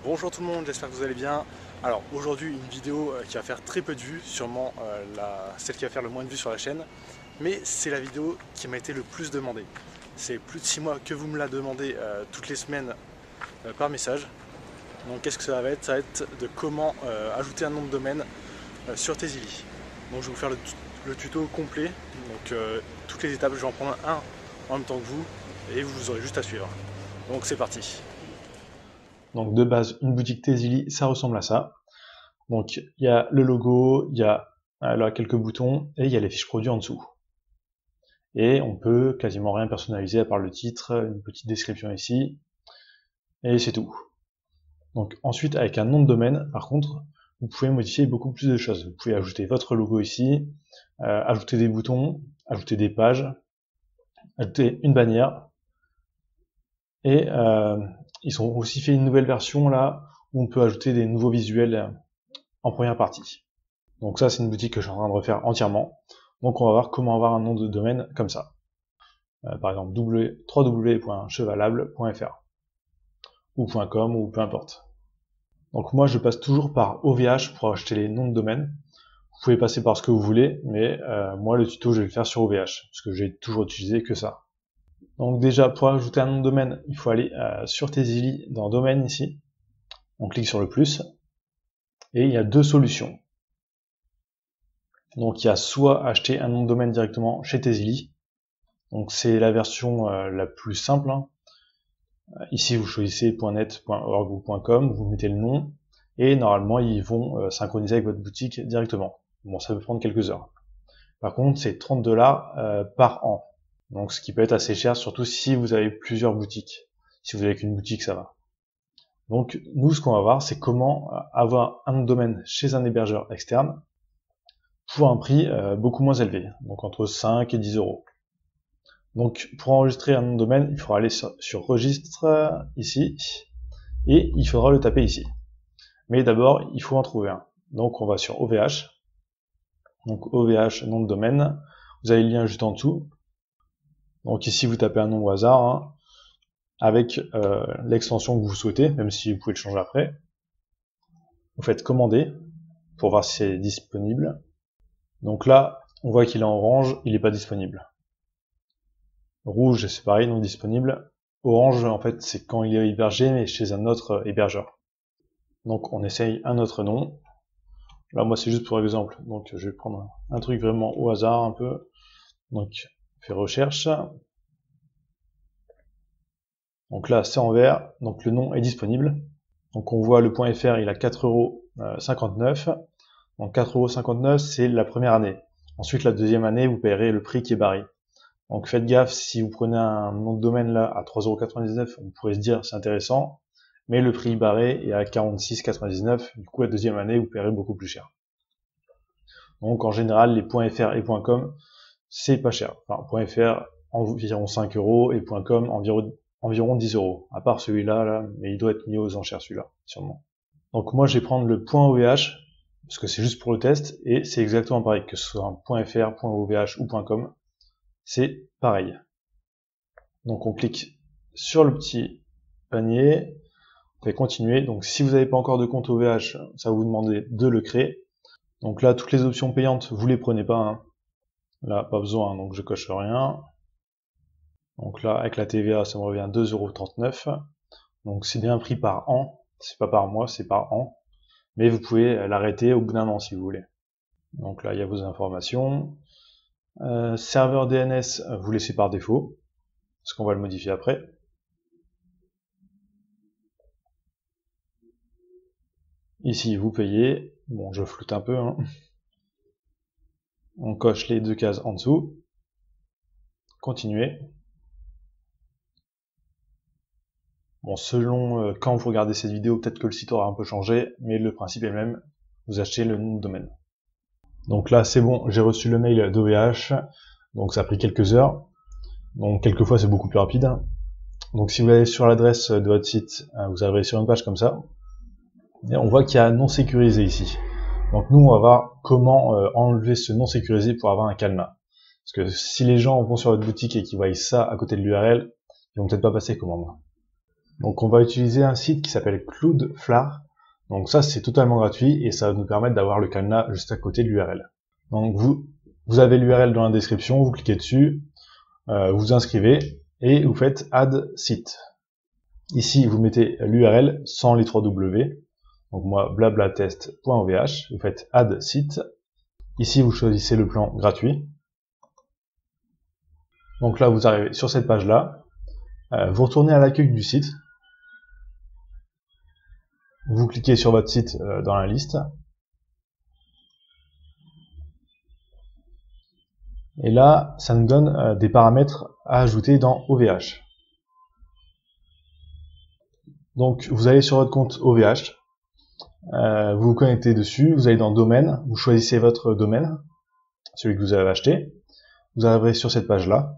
Bonjour tout le monde, j'espère que vous allez bien. Alors aujourd'hui une vidéo qui va faire très peu de vues, sûrement celle qui va faire le moins de vues sur la chaîne, mais c'est la vidéo qui m'a été le plus demandée. C'est plus de 6 mois que vous me la demandez toutes les semaines par message. Donc qu'est-ce que ça va être? Ça va être de comment ajouter un nom de domaine sur Tezily. Donc je vais vous faire le tuto complet, donc toutes les étapes, je vais en prendre un en même temps que vous et vous aurez juste à suivre. Donc c'est parti. Donc de base, une boutique Tezily, ça ressemble à ça. Donc il y a le logo, il y a là quelques boutons et il y a les fiches produits en dessous. Et on peut quasiment rien personnaliser à part le titre, une petite description ici, et c'est tout. Donc ensuite, avec un nom de domaine, par contre, vous pouvez modifier beaucoup plus de choses. Vous pouvez ajouter votre logo ici, ajouter des boutons, ajouter des pages, ajouter une bannière, et ils ont aussi fait une nouvelle version là, où on peut ajouter des nouveaux visuels en première partie. Donc ça, c'est une boutique que je suis en train de refaire entièrement. Donc on va voir comment avoir un nom de domaine comme ça. Par exemple, www.chevalable.fr ou .com ou peu importe. Donc moi, je passe toujours par OVH pour acheter les noms de domaine. Vous pouvez passer par ce que vous voulez, mais moi, le tuto, je vais le faire sur OVH, parce que j'ai toujours utilisé que ça. Donc déjà, pour ajouter un nom de domaine, il faut aller sur Tezily dans Domaine ici. On clique sur le plus, et il y a deux solutions. Donc il y a soit acheter un nom de domaine directement chez Tezily. Donc c'est la version la plus simple. Ici vous choisissez .net, .org ou .com, vous mettez le nom, et normalement ils vont synchroniser avec votre boutique directement. Bon, ça peut prendre quelques heures. Par contre, c'est 30 $ par an. Donc ce qui peut être assez cher, surtout si vous avez plusieurs boutiques. Si vous avez qu'une boutique, ça va. Donc nous, ce qu'on va voir, c'est comment avoir un nom de domaine chez un hébergeur externe pour un prix beaucoup moins élevé, donc entre 5 et 10 €. Donc pour enregistrer un nom de domaine, il faudra aller sur registre ici, et il faudra le taper ici. Mais d'abord, il faut en trouver un. Donc on va sur OVH, donc OVH nom de domaine, vous avez le lien juste en dessous. Donc ici vous tapez un nom au hasard, avec l'extension que vous souhaitez, même si vous pouvez le changer après. Vous faites commander, pour voir si c'est disponible. Donc là, on voit qu'il est en orange, il n'est pas disponible. Rouge, c'est pareil, non disponible. Orange, en fait, c'est quand il est hébergé, mais chez un autre hébergeur. Donc on essaye un autre nom. Là, moi, c'est juste pour exemple. Donc je vais prendre un truc vraiment au hasard, un peu. Donc, faire recherche. Donc là, c'est en vert. Donc le nom est disponible. Donc on voit le .fr, il a 4,59 €. Donc 4,59 €, c'est la première année. Ensuite, la deuxième année, vous payerez le prix qui est barré. Donc faites gaffe, si vous prenez un nom de domaine là à 3,99 €, on pourrait se dire c'est intéressant, mais le prix barré est à 46,99 €, du coup la deuxième année vous paierez beaucoup plus cher. Donc en général les .fr et .com c'est pas cher. Enfin .fr environ 5 € et .com environ 10 €, à part celui-là, là, mais il doit être mis aux enchères celui-là, sûrement. Donc moi je vais prendre le .ovh, parce que c'est juste pour le test, et c'est exactement pareil, que ce soit un .fr, .ovh ou .com. C'est pareil. Donc on clique sur le petit panier, on fait continuer. Donc si vous n'avez pas encore de compte OVH, ça va vous demander de le créer. Donc là, toutes les options payantes, vous les prenez pas. Là, pas besoin, donc je coche rien. Donc là, avec la TVA, ça me revient 2,39 €. Donc c'est bien pris par an, c'est pas par mois, c'est par an. Mais vous pouvez l'arrêter au bout d'un an si vous voulez. Donc là, il y a vos informations. Serveur DNS, vous laissez par défaut, parce qu'on va le modifier après. Ici, vous payez. Bon, je floute un peu. On coche les deux cases en dessous. Continuer. Bon, selon quand vous regardez cette vidéo, peut-être que le site aura un peu changé, mais le principe est le même. Vous achetez le nom de domaine. Donc là, c'est bon, j'ai reçu le mail d'OVH. Donc ça a pris quelques heures. Donc quelquefois, c'est beaucoup plus rapide. Donc si vous allez sur l'adresse de votre site, vous arriverez sur une page comme ça. Et on voit qu'il y a non sécurisé ici. Donc nous, on va voir comment enlever ce non sécurisé pour avoir un cadenas. Parce que si les gens vont sur votre boutique et qu'ils voient ça à côté de l'URL, ils vont peut-être pas passer commande. Donc on va utiliser un site qui s'appelle Cloudflare. Donc ça c'est totalement gratuit et ça va nous permettre d'avoir le cadenas juste à côté de l'URL. Donc vous avez l'URL dans la description, vous cliquez dessus, vous inscrivez et vous faites Add Site. Ici vous mettez l'URL sans les 3 W. Donc moi blablatest.ovh, vous faites Add Site. Ici vous choisissez le plan gratuit. Donc là vous arrivez sur cette page là. Vous retournez à l'accueil du site. Vous cliquez sur votre site dans la liste. Et là, ça nous donne des paramètres à ajouter dans OVH. Donc, vous allez sur votre compte OVH, vous vous connectez dessus, vous allez dans Domaine, vous choisissez votre domaine, celui que vous avez acheté. Vous arriverez sur cette page-là.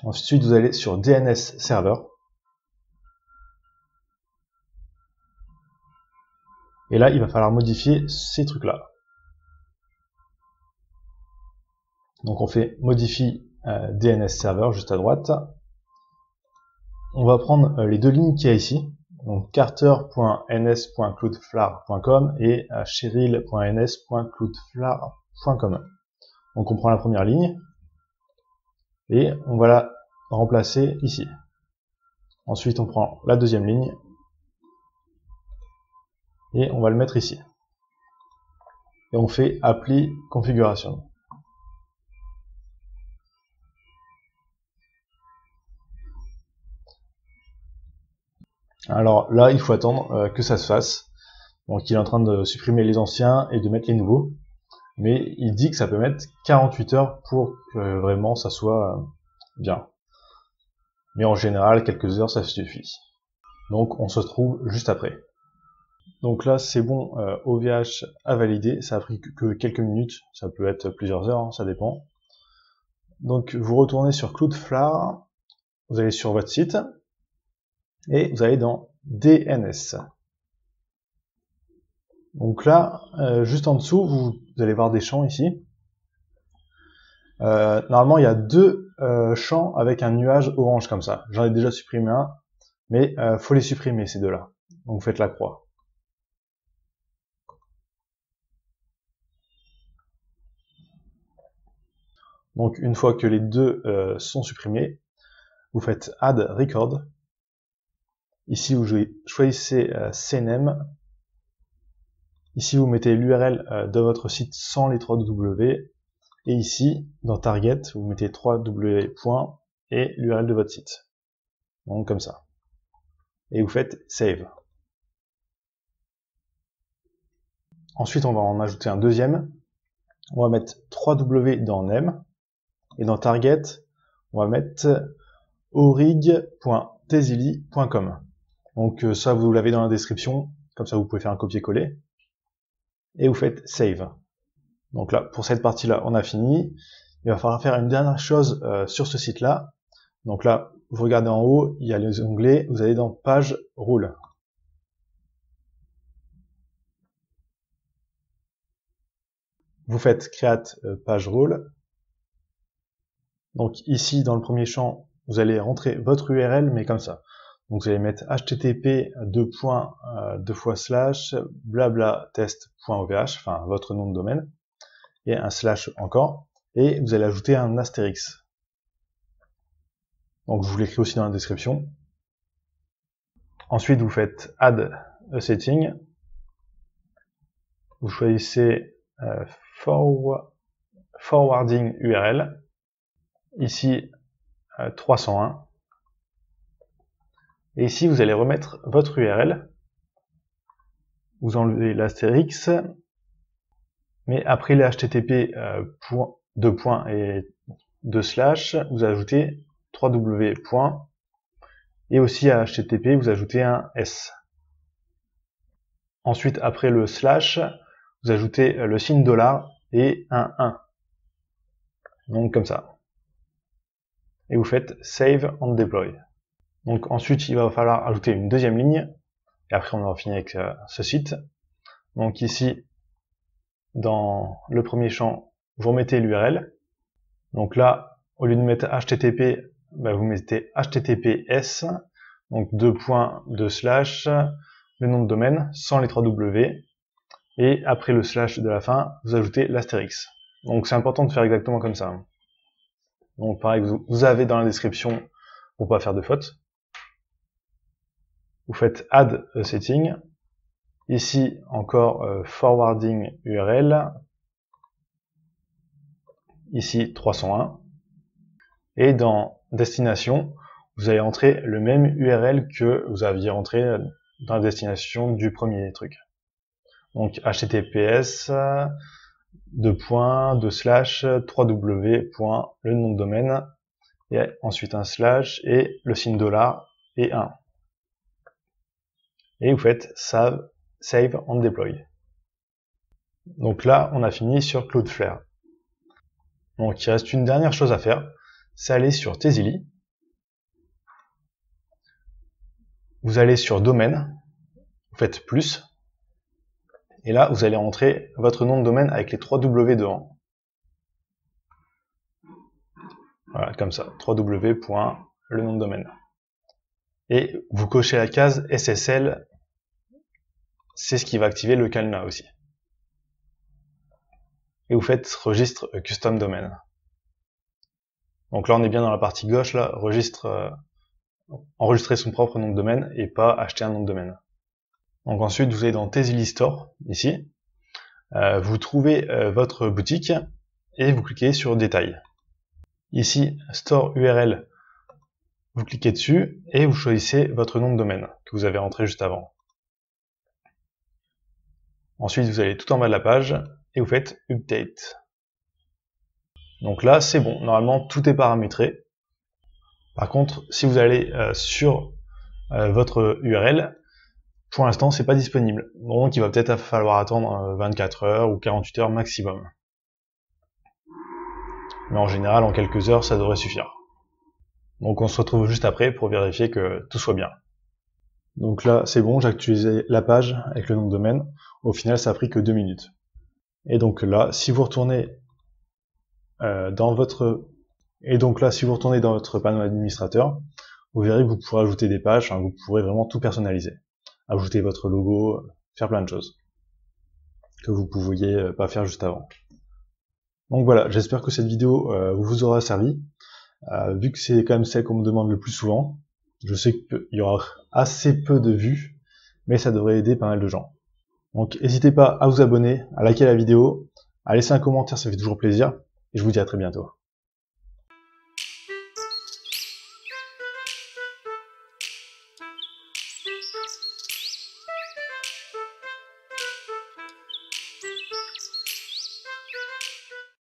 Ensuite, vous allez sur DNS Server. Et là, il va falloir modifier ces trucs-là. Donc on fait Modifie DNS Server juste à droite. On va prendre les deux lignes qu'il y a ici. Donc carter.ns.cloudflare.com et cheryl.ns.cloudflare.com. Donc on prend la première ligne et on va la remplacer ici. Ensuite on prend la deuxième ligne et on va le mettre ici. Et on fait Apply Configuration. Alors là, il faut attendre que ça se fasse. Donc il est en train de supprimer les anciens et de mettre les nouveaux. Mais il dit que ça peut mettre 48 heures pour que vraiment ça soit bien. Mais en général, quelques heures, ça suffit. Donc on se retrouve juste après. Donc là, c'est bon, OVH a validé. Ça a pris que quelques minutes. Ça peut être plusieurs heures, hein, ça dépend. Donc vous retournez sur Cloudflare. Vous allez sur votre site. Et vous allez dans DNS. Donc là, juste en dessous, vous allez voir des champs ici. Normalement, il y a deux champs avec un nuage orange comme ça. J'en ai déjà supprimé un, mais faut les supprimer ces deux-là. Donc vous faites la croix. Donc une fois que les deux sont supprimés, vous faites Add Record. Ici, vous choisissez CNAME. Ici, vous mettez l'URL de votre site sans les 3 W. Et ici, dans Target, vous mettez 3 W points et l'URL de votre site. Donc comme ça. Et vous faites Save. Ensuite, on va en ajouter un deuxième. On va mettre 3 W dans name. Et dans Target, on va mettre orig.tezili.com. Donc ça, vous l'avez dans la description. Comme ça, vous pouvez faire un copier-coller. Et vous faites Save. Donc là, pour cette partie-là, on a fini. Il va falloir faire une dernière chose sur ce site-là. Donc là, vous regardez en haut, il y a les onglets, vous allez dans Page Rule. Vous faites Create Page Rule. Donc ici, dans le premier champ, vous allez rentrer votre URL, mais comme ça. Donc vous allez mettre http:// blablatest.ovh, enfin votre nom de domaine, et un slash encore, et vous allez ajouter un astérix. Donc je vous l'écris aussi dans la description. Ensuite vous faites Add a setting, vous choisissez forwarding URL, ici 301, et ici vous allez remettre votre URL, vous enlevez l'astérix, mais après les http deux points et deux slash, vous ajoutez 3w points, et aussi à http vous ajoutez un s. Ensuite après le slash, vous ajoutez le signe dollar et un 1. Donc comme ça. Et vous faites Save and Deploy. Donc ensuite il va falloir ajouter une deuxième ligne, et après on aura fini avec ce site. Donc ici, dans le premier champ, vous remettez l'URL. Donc là, au lieu de mettre HTTP, vous mettez HTTPS. Donc 2 points, 2 slash, le nom de domaine, sans les 3 W, et après le slash de la fin, vous ajoutez l'astérix. Donc c'est important de faire exactement comme ça. Donc pareil, vous avez dans la description pour pas faire de faute. Vous faites add a setting. Ici encore forwarding URL. Ici 301. Et dans destination, vous allez entrer le même URL que vous aviez entré dans la destination du premier truc. Donc https 3w. Le nom de domaine, et ensuite un slash et le signe $ et 1. Et vous faites save and deploy. Donc là, on a fini sur Cloudflare. Donc il reste une dernière chose à faire, c'est aller sur Tezily. Vous allez sur domaine, vous faites plus, et là vous allez entrer votre nom de domaine avec les 3 W devant. Voilà, comme ça, 3w. Le nom de domaine. Et vous cochez la case SSL, c'est ce qui va activer le cadenas aussi. Et vous faites registre custom domain. Donc là on est bien dans la partie gauche, là, enregistrer son propre nom de domaine et pas acheter un nom de domaine. Donc ensuite vous allez dans Tezily Store, ici, vous trouvez votre boutique et vous cliquez sur détail. Ici, Store URL, vous cliquez dessus et vous choisissez votre nom de domaine que vous avez rentré juste avant. Ensuite vous allez tout en bas de la page et vous faites Update. Donc là c'est bon, normalement tout est paramétré. Par contre, si vous allez sur votre URL, pour l'instant c'est pas disponible. Donc il va peut-être falloir attendre 24 heures ou 48 heures maximum. Mais en général en quelques heures ça devrait suffire. Donc on se retrouve juste après pour vérifier que tout soit bien. Donc là c'est bon, j'ai actualisé la page avec le nom de domaine. Au final ça a pris que 2 minutes. Et donc là si vous retournez dans votre panneau administrateur, vous verrez que vous pourrez ajouter des pages, vous pourrez vraiment tout personnaliser. Ajouter votre logo, faire plein de choses que vous ne pouviez pas faire juste avant. Donc voilà, j'espère que cette vidéo vous aura servi. Vu que c'est quand même celle qu'on me demande le plus souvent, je sais qu'il y aura assez peu de vues, mais ça devrait aider pas mal de gens. Donc n'hésitez pas à vous abonner, à liker la vidéo, à laisser un commentaire, ça fait toujours plaisir, et je vous dis à très bientôt.